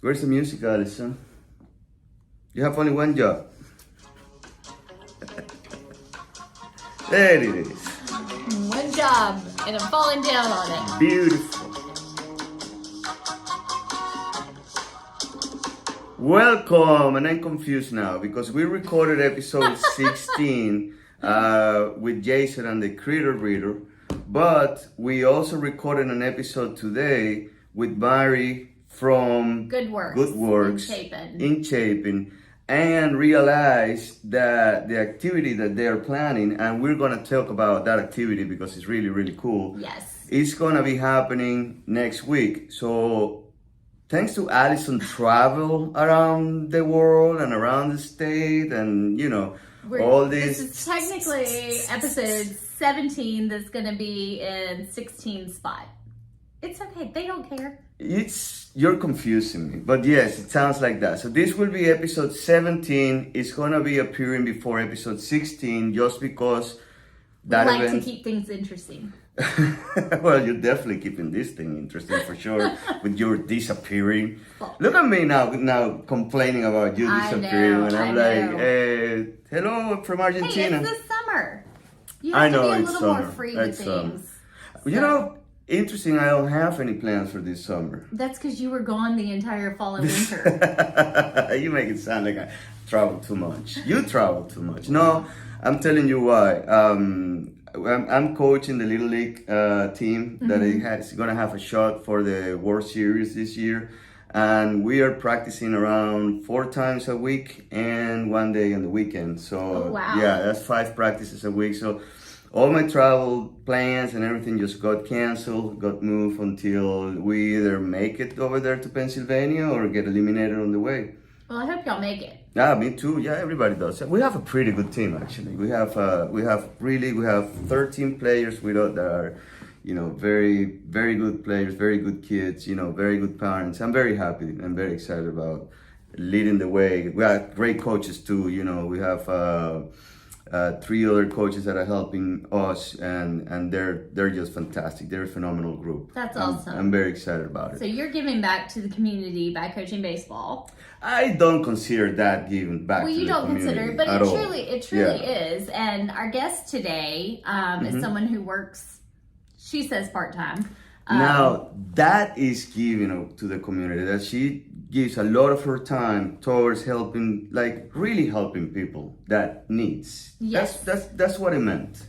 Where's the music, Allison? You have only one job. There it is. One job, and I'm falling down on it. Beautiful. Welcome, and I'm confused now because we recorded episode 16 with Jason and the Critter Reader, but we also recorded an episode today with Mary from Good Works in Chapin, and realized that the activity that they are planning, and we're going to talk about that activity because it's really, really cool. Yes. It's going to be happening next week. So thanks to Allison travel around the world and around the state and, all these. This is technically episode 17 that's going to be in 16 spot. It's okay. They don't care. You're confusing me, but yes, it sounds like that. So this will be episode 17. It's gonna be appearing before episode 16, just because that we like to keep things interesting. Well, you're definitely keeping this thing interesting for sure with your disappearing. Look at me now complaining about you disappearing, and I'm like, hello from Argentina. Hey, it's the summer. You have to be a little more free with things. Interesting, I don't have any plans for this summer. That's because you were gone the entire fall and winter. You make it sound like I travel too much. You travel too much. No, I'm telling you why. I'm coaching the Little League team that is going to have a shot for the World Series this year. And we are practicing around 4 times a week and 1 day on the weekend. So, yeah, that's 5 practices a week. So, all my travel plans and everything just got canceled, got moved until we either make it over there to Pennsylvania or get eliminated on the way. Well, I hope y'all make it. Yeah, me too. Yeah, everybody does. We have a pretty good team actually. We have 13 players with us that are, very, very good players, very good kids, very good parents. I'm very happy and very excited about leading the way. We have great coaches too. We have 3 other coaches that are helping us, and they're just fantastic. They're a phenomenal group. That's awesome. I'm very excited about it. So you're giving back to the community by coaching baseball. I don't consider that giving back to the community. Well, you don't consider it, but it truly is. And our guest today is someone who works, she says part-time. Now, that is giving to the community, that she gives a lot of her time towards helping, like really helping people that needs. Yes. That's what it meant,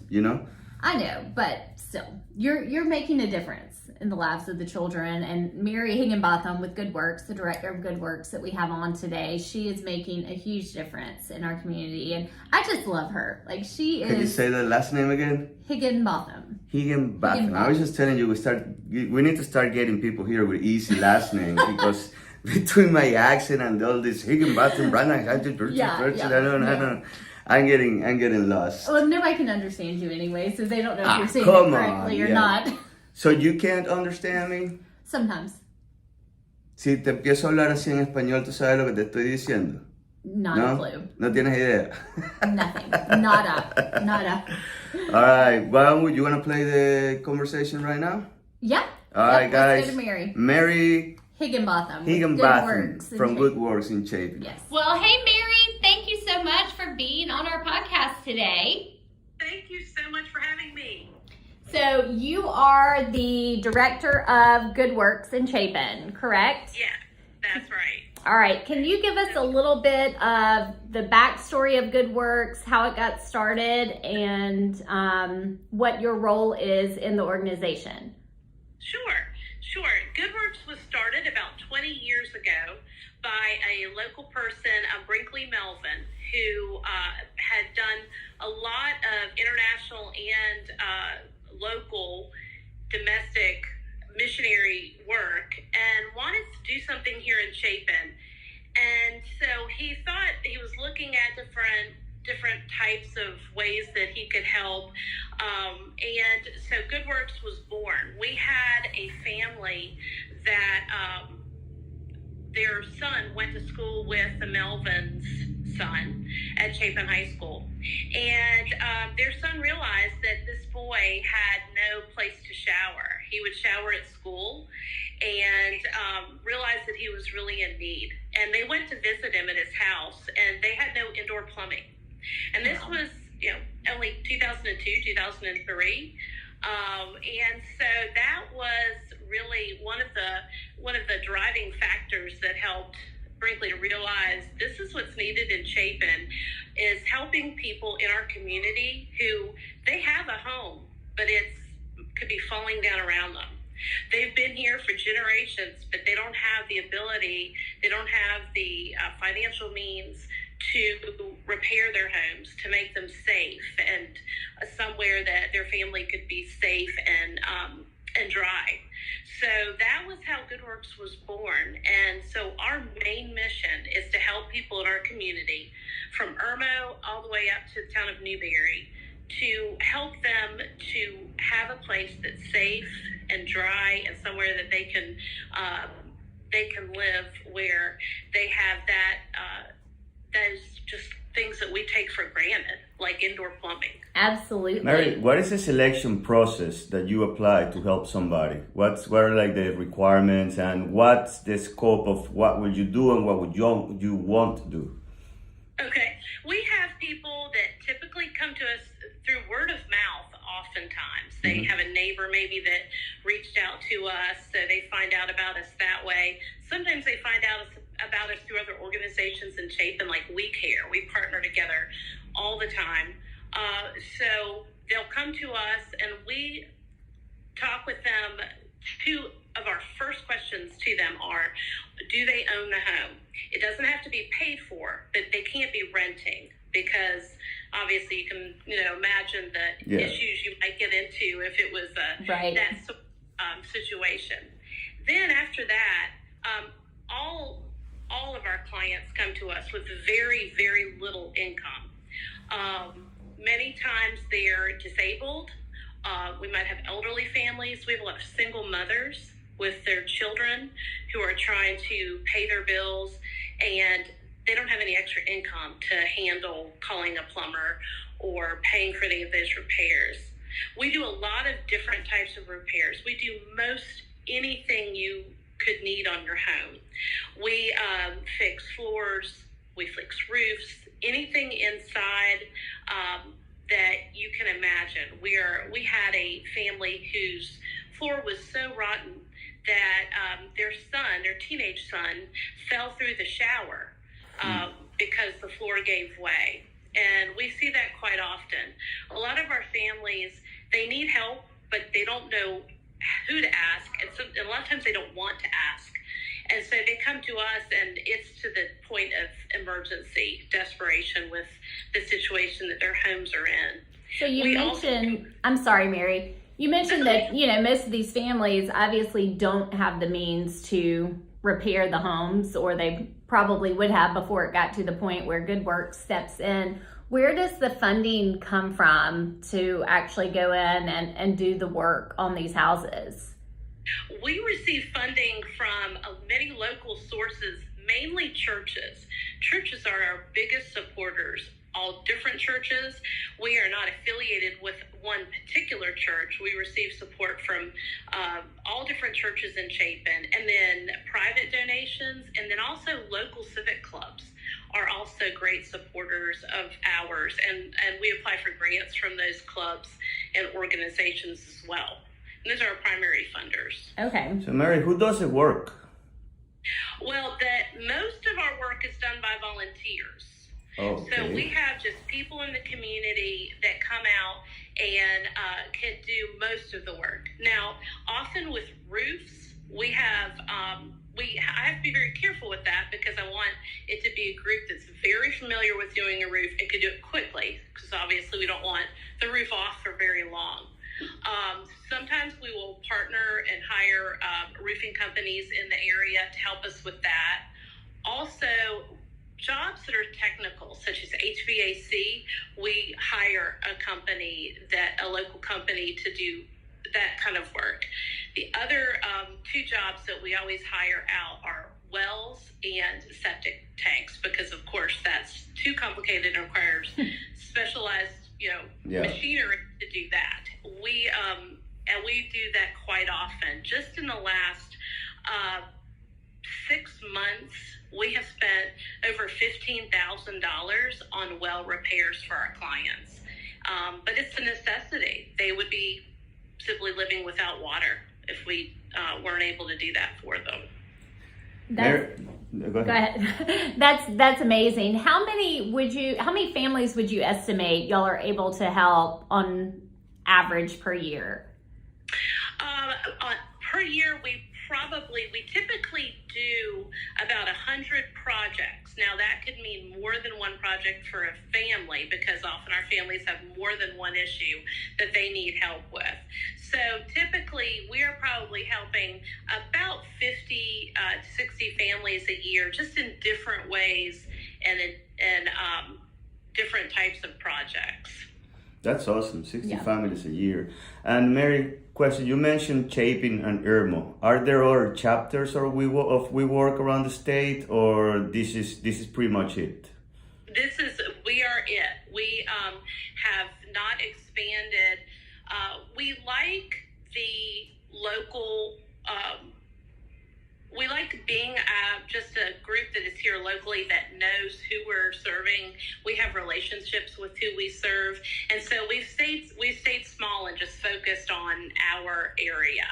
I know, but still, you're making a difference in the lives of the children. And Mary Higginbotham with Good Works, the director of Good Works that we have on today, she is making a huge difference in our community, and I just love her. Like, she is. Can you say the last name again? Higginbotham. Higginbotham. I was just telling you, we need to start getting people here with easy last names because between my accent and all this Higginbotham, I don't know. I'm getting lost. Well, nobody can understand you anyway, so they don't know if you're saying it correctly or not. So you can't understand me? Sometimes. Si te empiezo a hablar así en español, ¿tú sabes lo que te estoy diciendo? Not a clue. No tienes idea? Nothing. Nada. All right. Well, you want to play the conversation right now? Yeah. All right, guys. Let's go to Mary. Mary Higginbotham from Good Works in Chapin. Yes. Well, hey, Mary. Thank you so much for being on our podcast today. Thank you so much for having me. So you are the director of Good Works in Chapin, correct? Yeah, that's right. All right. Can you give us a little bit of the backstory of Good Works, how it got started, and what your role is in the organization? Sure. Good Works was started about 20 years ago by a local person, Brinkley Melvin, who had done a lot of international and local domestic missionary work and wanted to do something here in Chapin. And so he thought, he was looking at different types of ways that he could help. And so Good Works was born. We had a family that their son went to school with the Melvin's son at Chapin High School. And their son realized that this boy had no place to shower. He would shower at school, and realized that he was really in need. And they went to visit him at his house, and they had no indoor plumbing. And this was, only 2002, 2003. And so that was really one of the driving factors that helped Brinkley to realize this is what's needed in Chapin, is helping people in our community who they have a home, but could be falling down around them. They've been here for generations, but they don't have the ability, they don't have the financial means to repair their homes, to make them safe, and somewhere that their family could be safe and dry. So that was how GoodWorks was born. And so our main mission is to help people in our community, from Irmo all the way up to the town of Newberry, to help them to have a place that's safe and dry and somewhere that they can live, where they have those just things that we take for granted, like indoor plumbing. Absolutely. Mary, what is the selection process that you apply to help somebody? What are like the requirements, and what's the scope of what will you do and what would you want to do? Okay. We have people that typically come to us through word of mouth oftentimes. They have a neighbor maybe that reached out to us, so they find out about us that way. Sometimes they find out about us through other organizations in Chapin, like We Care. We partner together all the time. So they'll come to us and we talk with them. Two of our first questions to them are, do they own the home? It doesn't have to be paid for, but they can't be renting, because obviously you can imagine the issues you might get into if it was that situation. Then after that, all of our clients come to us with very, very little income. Many times they're disabled. We might have elderly families. We have a lot of single mothers with their children who are trying to pay their bills, and they don't have any extra income to handle calling a plumber or paying for any of those repairs. We do a lot of different types of repairs. We do most anything you could need on your home. We fix floors, we fix roofs, anything inside that you can imagine. We had a family whose floor was so rotten that their teenage son, fell through the shower because the floor gave way. And we see that quite often. A lot of our families, they need help, but they don't know who to ask, and a lot of times they don't want to ask. And so they come to us, and it's to the point of emergency, desperation with the situation that their homes are in. So I'm sorry, Mary, you mentioned that, most of these families obviously don't have the means to repair the homes, or they probably would have before it got to the point where GoodWorks steps in. Where does the funding come from to actually go in and do the work on these houses? We receive funding from many local sources, mainly churches. Churches are our biggest supporters, all different churches. We are not affiliated with one particular church. We receive support from all different churches in Chapin, and then private donations, and then also local civic clubs are also great supporters of ours, and we apply for grants from those clubs and organizations as well. And those are our primary funders. Okay. So Mary, who does the work? Well, most of our work is done by volunteers. Okay. So we have just people in the community that come out and can do most of the work. Now, often with roofs, we have I have to be very careful with that, because I want it to be a group that's very familiar with doing a roof and can do it quickly, because obviously we don't want the roof off for very long. Sometimes we will partner and hire roofing companies in the area to help us with that. Also, jobs that are technical, such as HVAC, we hire a local company to do that kind of work. The other two jobs that we always hire out are wells and septic tanks, because of course that's too complicated and requires specialized machinery to do that. We do that quite often. Just in the last 6 months, we have spent over $15,000 on well repairs for our clients. But it's a necessity. They would be simply living without water if we weren't able to do that for them. Go ahead. That's amazing. How many families would you estimate y'all are able to help on average per year? Per year, we typically do about 100 projects. Now that could mean more than one project for a family, because often our families have more than one issue that they need help with. So typically we are probably helping about 50 to 60 families a year, just in different ways and in different types of projects. That's awesome. 60 families a year. And Mary, question, you mentioned Chapin and Irmo. Are there other chapters of WeWork around the state, or this is pretty much it? We are it. We have not expanded. We like the local, we like being just a group that is here locally that knows who we're serving. We have relationships with who we serve. And so we've stayed small and just focused on our area.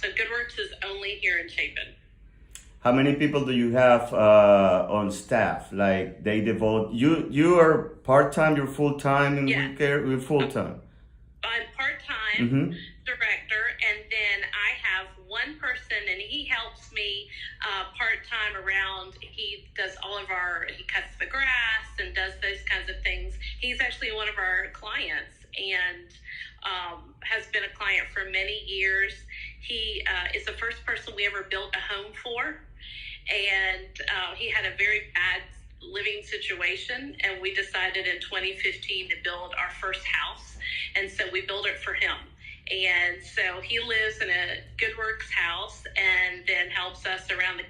So GoodWorks is only here in Chapin. How many people do you have on staff? Like they devote, you are part-time, you're full-time in Yes. WeCare, you're full-time. I'm part-time director, and then I have one person, and he helps me part-time around. He does he cuts the grass and does those kinds of things. He's actually one of our clients and has been a client for many years. He is the first person we ever built a home for, and he had a very bad living situation, and we decided in 2015 to build our first house, and so we built it for him. And so he lives in a GoodWorks house and then helps us around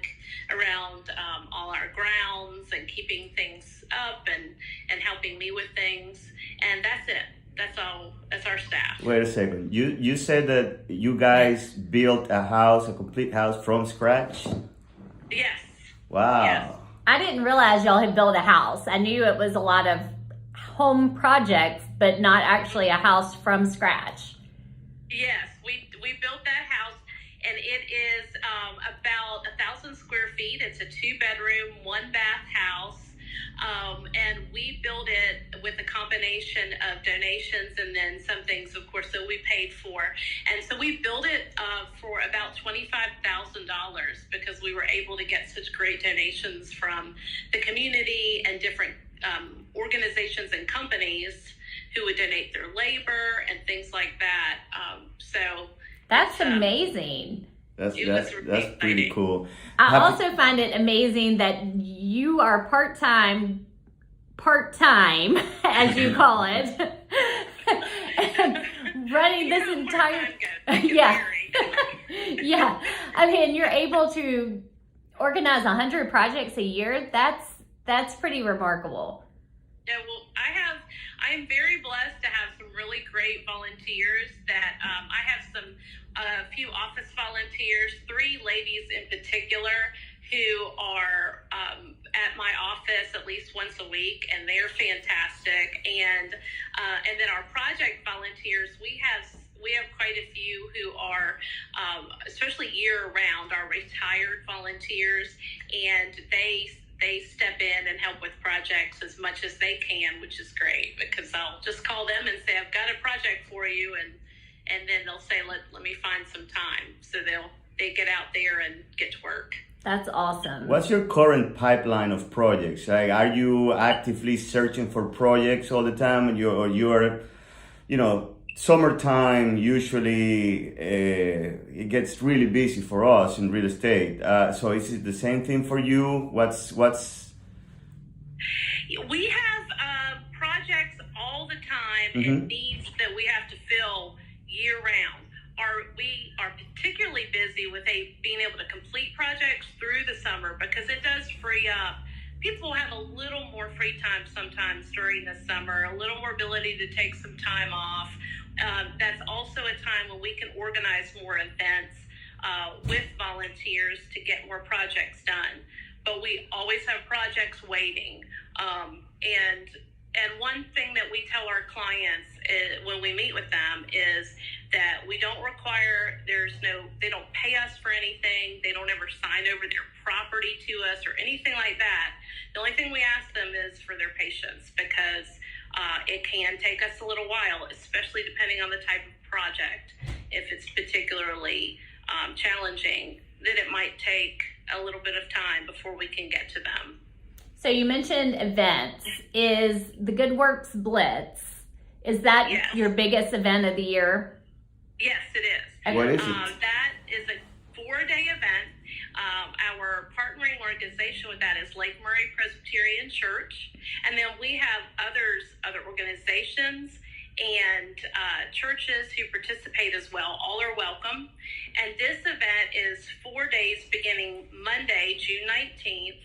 all our grounds and keeping things up and helping me with things. And that's it. That's all. That's our staff. Wait a second. You said that you guys built a complete house from scratch? Yes. Wow. Yes. I didn't realize y'all had built a house. I knew it was a lot of home projects, but not actually a house from scratch. Yes, we built that house, and it is about 1,000 square feet. It's a 2-bedroom, 1-bath house, and we built it with a combination of donations and then some things, of course, that we paid for. And so we built it for about $25,000 because we were able to get such great donations from the community and different organizations and companies who would donate their labor and things like that. So that's amazing. That's really pretty cool. I also find it amazing that you are part-time, as you call it, running this entire, yeah. I mean, you're able to organize 100 projects a year. That's pretty remarkable. Yeah, well, I am very blessed to have some really great volunteers that I have a few office volunteers, 3 ladies in particular who are at my office at least once a week, and they're fantastic. And then our project volunteers, we have quite a few who are, especially year-round, are retired volunteers, and they step in and help with projects as much as they can, which is great, because I'll just call them and say, I've got a project for you, and then they'll say, let me find some time. So they get out there and get to work. That's awesome. What's your current pipeline of projects? Like, are you actively searching for projects all the time? And you're summertime, usually it gets really busy for us in real estate. So is it the same thing for you? What's We have projects all the time and needs that we have to fill year round. We are particularly busy with being able to complete projects through the summer, because it does free up. People have a little more free time sometimes during the summer, a little more ability to take some time off. That's also a time when we can organize more events with volunteers to get more projects done. But we always have projects waiting. And one thing that we tell our clients when we meet with them is that we don't require, they don't pay us for anything. They don't ever sign over their property to us or anything like that. The only thing we ask them is for their patience, because it can take us a little while, especially depending on the type of project. If it's particularly challenging, then it might take a little bit of time before we can get to them. So you mentioned events. Is the Good Works Blitz, is that Yes. your biggest event of the year? Yes, it is. What is it? That is a 4-day event. Our partnering organization with that is Lake Murray Presbyterian Church. And then we have other organizations and churches who participate as well. All are welcome. And this event is 4 days beginning Monday, June 19th,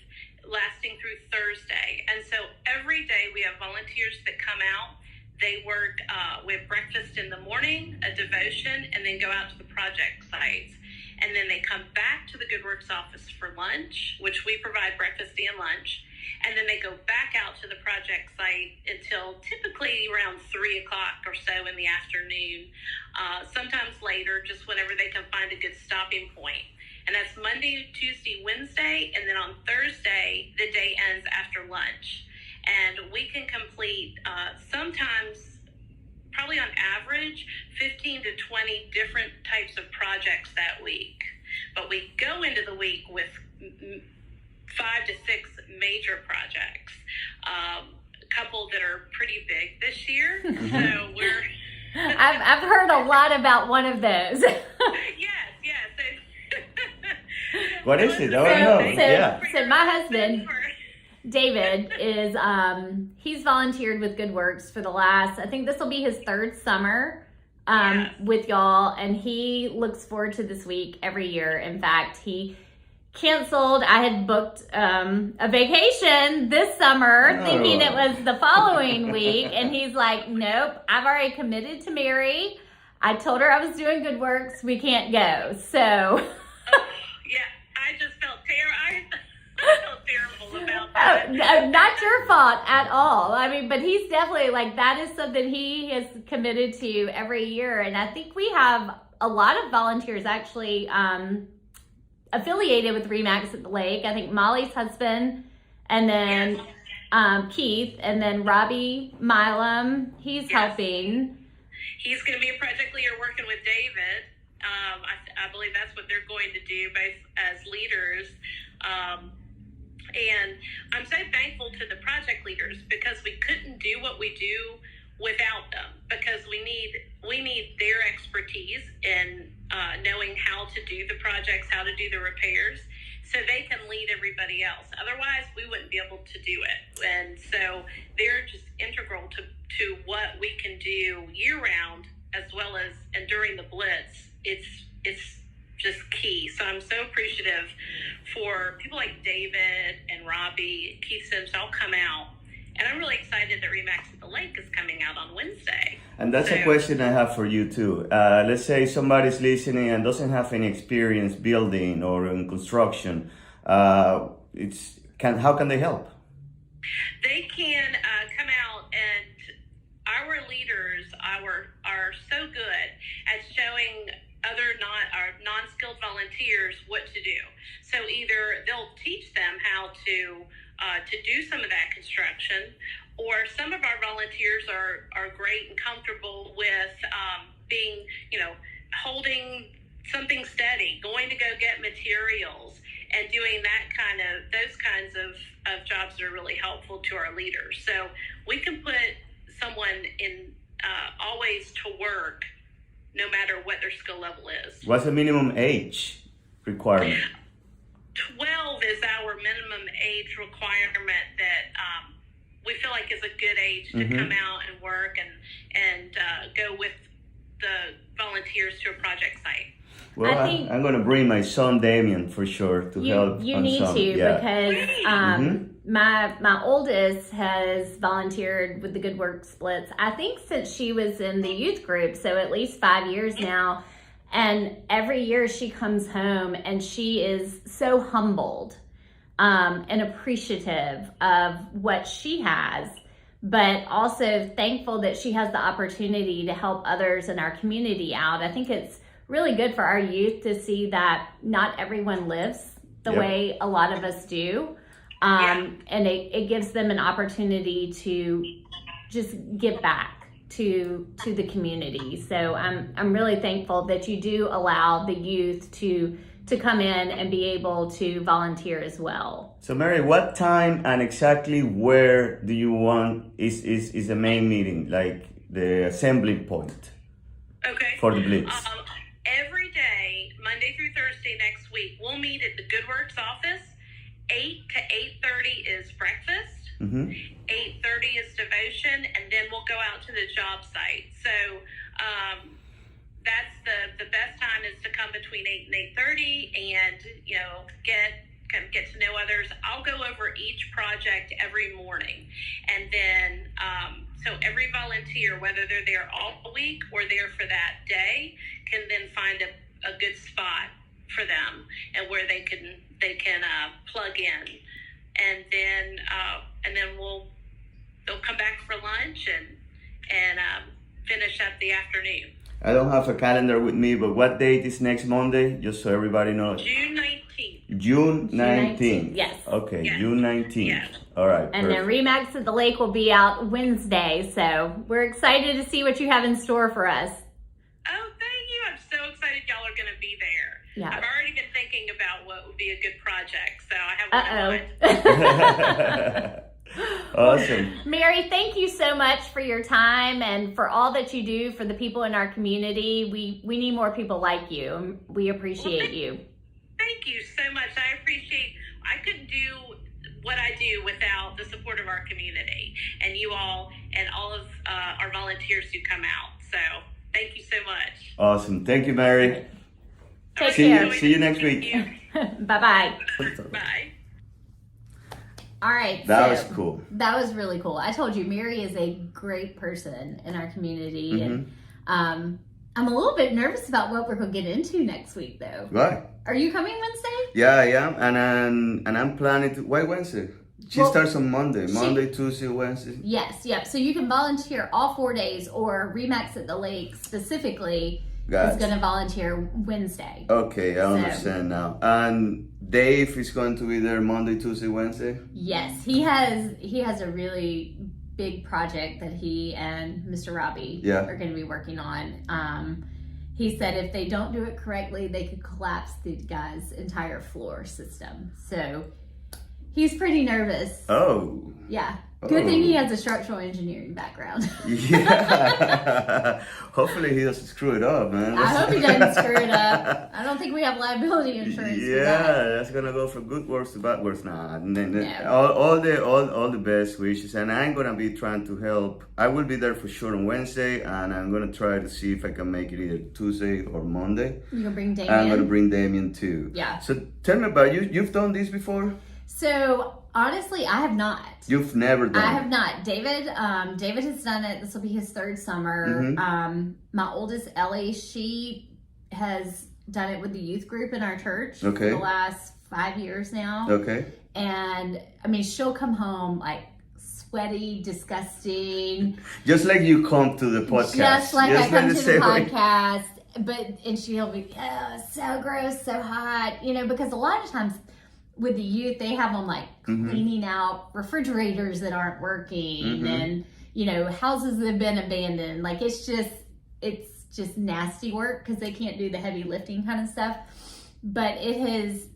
lasting through Thursday. And so every day we have volunteers that come out. They work with breakfast in the morning, a devotion, and then go out to the project sites. And then they come back to the Good Works office for lunch, which we provide breakfast and lunch. And then they go back out to the project site until typically around 3 o'clock or so in the afternoon. Sometimes later, just whenever they can find a good stopping point. And that's Monday, Tuesday, Wednesday, and then on Thursday, the day ends after lunch. And we can complete sometimes, probably on average, 15 to 20 different types of projects that week. But we go into the week with 5 to 6 major projects. A couple that are pretty big this year. So we're... I've heard a lot about one of those. Yes. What is it? I don't know. Yeah. So my husband, David, is he's volunteered with Good Works for the last, I think this will be his 3rd summer with y'all, and he looks forward to this week every year. In fact, he canceled. I had booked a vacation this summer thinking it was the following week, and he's like, nope, I've already committed to Mary. I told her I was doing Good Works. We can't go. So I just felt terrible about that. Not your fault at all. I mean, but he's definitely like, that is something he has committed to every year. And I think we have a lot of volunteers actually affiliated with RE/MAX at the lake. I think Molly's husband, and then Keith, and then Robbie Milam, he's helping. He's going to be a project leader working with David. I believe that's what they're going to do both as leaders. And I'm so thankful to the project leaders, because we couldn't do what we do without them, because we need their expertise in knowing how to do the projects, how to do the repairs, so they can lead everybody else. Otherwise, we wouldn't be able to do it. And so they're just integral to what we can do year-round, as well as and during the Blitz. It's just key. So I'm so appreciative for people like David and Robbie, Keith Sims, all come out. And I'm really excited that RE/MAX at the Lake is coming out on Wednesday. And that's a question I have for you too. Let's say somebody's listening and doesn't have any experience building or in construction. How can they help? They can come out, and our leaders are so good at showing other non-skilled volunteers what to do. So either they'll teach them how to do some of that construction, or some of our volunteers are great and comfortable with being, holding something steady, going to go get materials, and doing those kinds of jobs that are really helpful to our leaders. So we can put someone in always to work, no matter what their skill level is. What's the minimum age requirement? 12 is our minimum age requirement that we feel like is a good age to come out and work and go with the volunteers to a project site. Well, I'm going to bring my son Damien for sure to help. You on need some. to Yeah. because my oldest has volunteered with the Good Work Splits, I think since she was in the youth group, so at least 5 years now. And every year she comes home and she is so humbled and appreciative of what she has, but also thankful that she has the opportunity to help others in our community out. I think it's really good for our youth to see that not everyone lives the way a lot of us do. And it gives them an opportunity to just give back to the community. So I'm really thankful that you do allow the youth to come in and be able to volunteer as well. So Mary, what time and exactly where do you want is the main meeting, like the assembly point? Okay. For the Blitz. Every day, Monday through Thursday next week, we'll meet at the Good Works office. 8 to 8:30 is breakfast. 8:30 is devotion, and then we'll go out to the job site. So that's the best time is to come between 8 and 8:30, and get to know others. I'll go over each project every morning, and then so every volunteer, whether they're there all week or there for that day, can then find a good spot for them and where they can plug in, and then they'll come back for lunch and finish up the afternoon. I don't have a calendar with me, but what date is next Monday? Just so everybody knows. June 19th. June 19th. Yes. Okay, Yes. June 19th. Yes. All right. And then Remax at the Lake will be out Wednesday. So we're excited to see what you have in store for us. Oh, thank you. I'm so excited y'all are going to be there. Yeah. I've already been thinking about what would be a good project, so I have one in mind. Awesome. Mary, thank you so much for your time and for all that you do for the people in our community. We need more people like you. We appreciate you. Thank you so much. I couldn't do what I do without the support of our community and you all and all of our volunteers who come out. So thank you so much. Awesome. Thank you, Mary. Take See care. you. See you next week. Bye-bye. Bye. All right. That so was cool. That was really cool. I told you, Mary is a great person in our community. And I'm a little bit nervous about what we're going to get into next week, though. Right. Are you coming Wednesday? Yeah, I am. And I'm planning to. Why Wednesday? She starts on Monday. Monday, Tuesday, Wednesday. Yes, yep. So you can volunteer all 4 days, or Remax at the Lake specifically is going to volunteer Wednesday. Okay, I understand now. And Dave is going to be there Monday, Tuesday, Wednesday? Yes, he has a really big project that he and Mr. Robbie are going to be working on. He said if they don't do it correctly, they could collapse the guy's entire floor system. So he's pretty nervous. Oh. Yeah. Good thing he has a structural engineering background. Yeah. Hopefully he doesn't screw it up, man. I hope he doesn't screw it up. I don't think we have liability insurance for that. That's gonna go from good works to bad works. Nah, No. all the best wishes, and I'm gonna be trying to help. I will be there for sure on Wednesday, and I'm gonna try to see if I can make it either Tuesday or Monday. You're gonna bring Damien? I'm gonna bring Damien too. Yeah. So tell me about you. You've done this before? So honestly, I have not. You've never done it? I have not. David has done it. This will be his third summer. My oldest, Ellie, she has done it with the youth group in our church for the last 5 years now. Okay. And I mean, she'll come home like sweaty, disgusting. Just like you come to the podcast. Just like I come to the podcast. And she'll be, oh, so gross, so hot. Because a lot of times with the youth, they have them like cleaning out refrigerators that aren't working and, houses that have been abandoned. Like it's just nasty work because they can't do the heavy lifting kind of stuff. But it has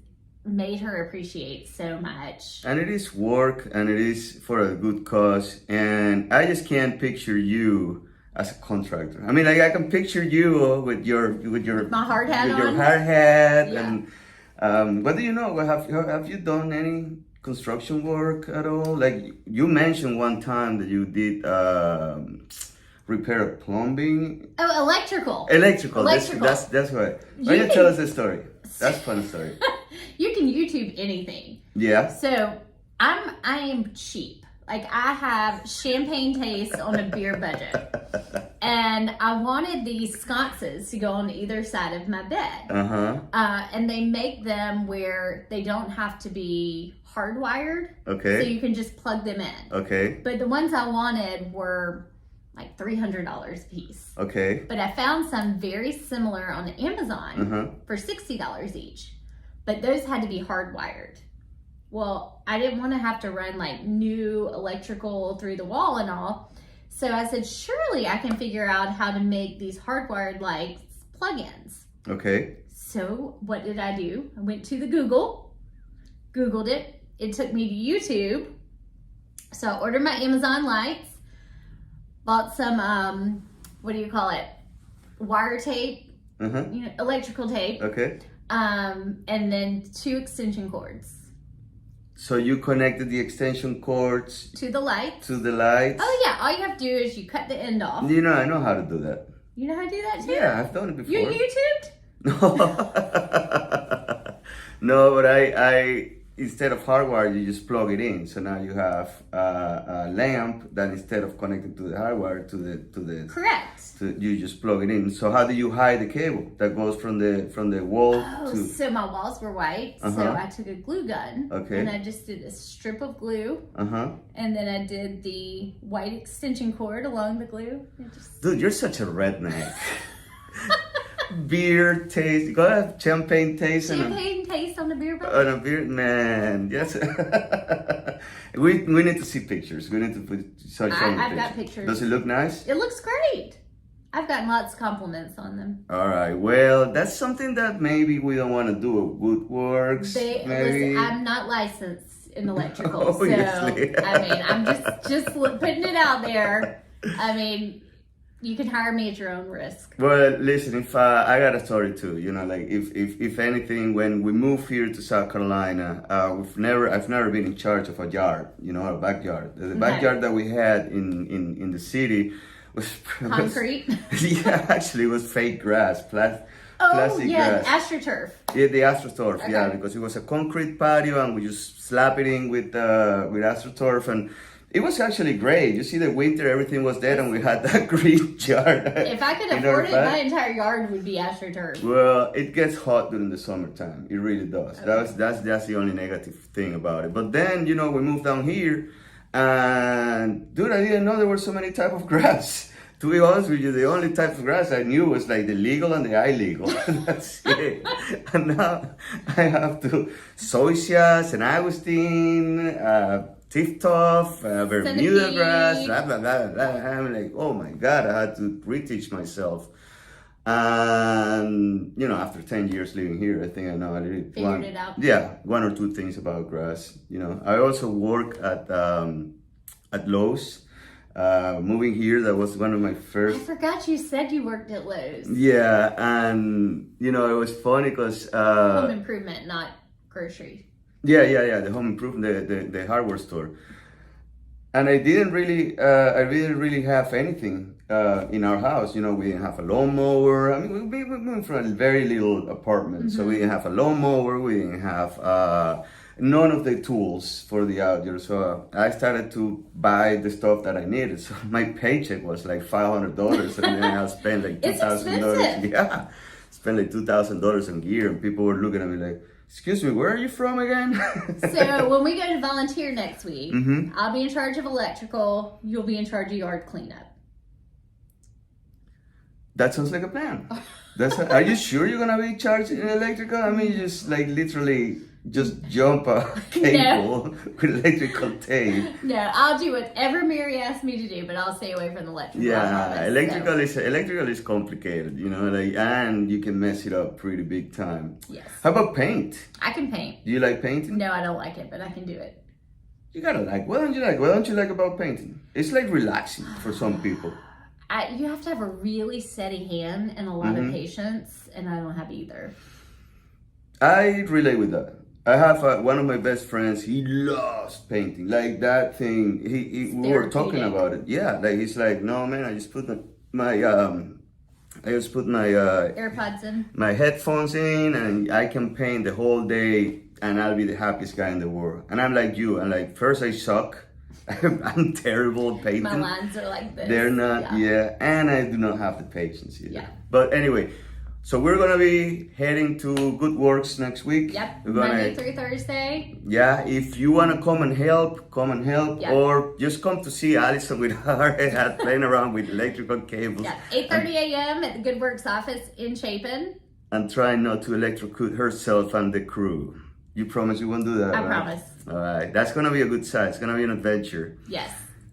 made her appreciate so much. And it is work and it is for a good cause. And I just can't picture you as a contractor. I mean, like I can picture you with your my hard hat with on. your hard hat and what do you know? Have you done any construction work at all? Like you mentioned one time that you did repair plumbing. Oh, electrical. That's right. Why don't you tell us the story? That's a fun story. You can YouTube anything. Yeah. So I am cheap. Like, I have champagne taste on a beer budget. And I wanted these sconces to go on either side of my bed. And they make them where they don't have to be hardwired. Okay. So you can just plug them in. Okay. But the ones I wanted were like $300 a piece. Okay. But I found some very similar on Amazon for $60 each. But those had to be hardwired. Well, I didn't want to have to run like new electrical through the wall and all. So I said, surely I can figure out how to make these hardwired lights plugins. Okay. So what did I do? I went to the Googled it. It took me to YouTube. So I ordered my Amazon lights, bought some, what do you call it? Wire tape, electrical tape. Okay. And then 2 extension cords. So you connected the extension cords To the lights. to the lights. Oh yeah, all you have to do is you cut the end off. You know, I know how to do that. You know how to do that too? Yeah, I've done it before. You YouTubed? No. No, but I instead of hardwire, you just plug it in. So now you have a lamp that instead of connecting to the hardwire to the Correct. you just plug it in. So how do you hide the cable that goes from the wall to? So my walls were white, so I took a glue gun. Okay. And I just did a strip of glue. And then I did the white extension cord along the glue. Dude, you're such a redneck. Beer taste. You gotta have champagne taste Champagne taste on the beer bottle. on a beer, man. Yes. we need to see pictures. We need to show I've got pictures. Does it look nice? It looks great. I've gotten lots of compliments on them. All right. Well, that's something that maybe we don't want to do at Woodworks. Maybe. Listen, I'm not licensed in electrical, Obviously. so I mean, I'm just putting it out there. I mean, you can hire me at your own risk. Well, listen, if I got a story too, you know, like if anything, when we moved here to South Carolina, I've never been in charge of a yard, you know, a backyard. The backyard that we had in the city was Concrete. Yeah, actually, it was fake grass, plastic yeah, grass. AstroTurf. Yeah, the AstroTurf. Okay. Yeah, because it was a concrete patio, and we just slap it in with AstroTurf, and it was actually great. You see, the winter everything was dead, and we had that green yard. If I could afford it, my entire yard would be AstroTurf. Well, it gets hot during the summertime. It really does. Okay. That's the only negative thing about it. But then, you know, we moved down here, and dude, I didn't know there were so many type of grass. To be honest with you, the only type of grass I knew was like the legal and the illegal. That's it. And now I have to Zoysia, St. Augustine, Tiftoff, Bermuda grass, blah, blah, blah, blah. I'm like, oh my God, I had to reteach myself. And, you know, after 10 years living here, I think I know a little Figured it out. Yeah, 1 or 2 things about grass. You know, I also work at Lowe's. Moving here, that was one of my first. I forgot you said you worked at Lowe's. Yeah, and you know it was funny because Home improvement, not grocery. Yeah, the home improvement, the hardware store. And I didn't really have anything in our house. You know, we didn't have a lawnmower. I mean, we moved from a very little apartment, so we didn't have a lawnmower. We didn't have none of the tools for the outdoor. So I started to buy the stuff that I needed. So my paycheck was like $500, and then I spent like $2,000. Yeah, spent like $2,000 on gear, and people were looking at me like, "Excuse me, where are you from again?" So when we go to volunteer next week, I'll be in charge of electrical. You'll be in charge of yard cleanup. That sounds like a plan. Are you sure you're gonna be charged in electrical? I mean, just like literally just jump a cable with electrical tape. No, I'll do whatever Mary asks me to do, but I'll stay away from the electrical. Yeah, electrical is complicated, you know, like, and you can mess it up pretty big time. Yes. How about paint? I can paint. Do you like painting? No, I don't like it, but I can do it. You gotta like. What don't you like? What don't you like about painting? It's like relaxing for some people. You have to have a really steady hand and a lot of patience, and I don't have either. I relate with that. I have one of my best friends. He loves painting, like that thing. We were talking about it. Yeah, like he's like, no man, I just put my AirPods in. My headphones in, and I can paint the whole day, and I'll be the happiest guy in the world. And I'm like you. And like first I suck, I'm terrible at painting. My lines are like this. They're not, and I do not have the patience either. Yeah. But anyway, so we're gonna be heading to Good Works next week. Yep. We're gonna, Monday through Thursday. Yeah, if you wanna come and help, Yep. or just come to see Allison with her head playing around with electrical cables. Yeah. 8:30 a.m. at the Good Works office in Chapin. And try not to electrocute herself and the crew. You promise you won't do that, I right? promise. All right, that's gonna be a good sight. It's gonna be an adventure. Yes.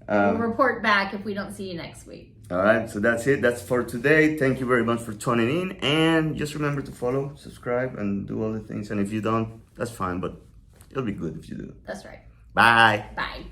We'll report back if we don't see you next week. All right, so that's it. That's for today. Thank you very much for tuning in. And just remember to follow, subscribe, and do all the things. And if you don't, that's fine, but it'll be good if you do. That's right. Bye. Bye.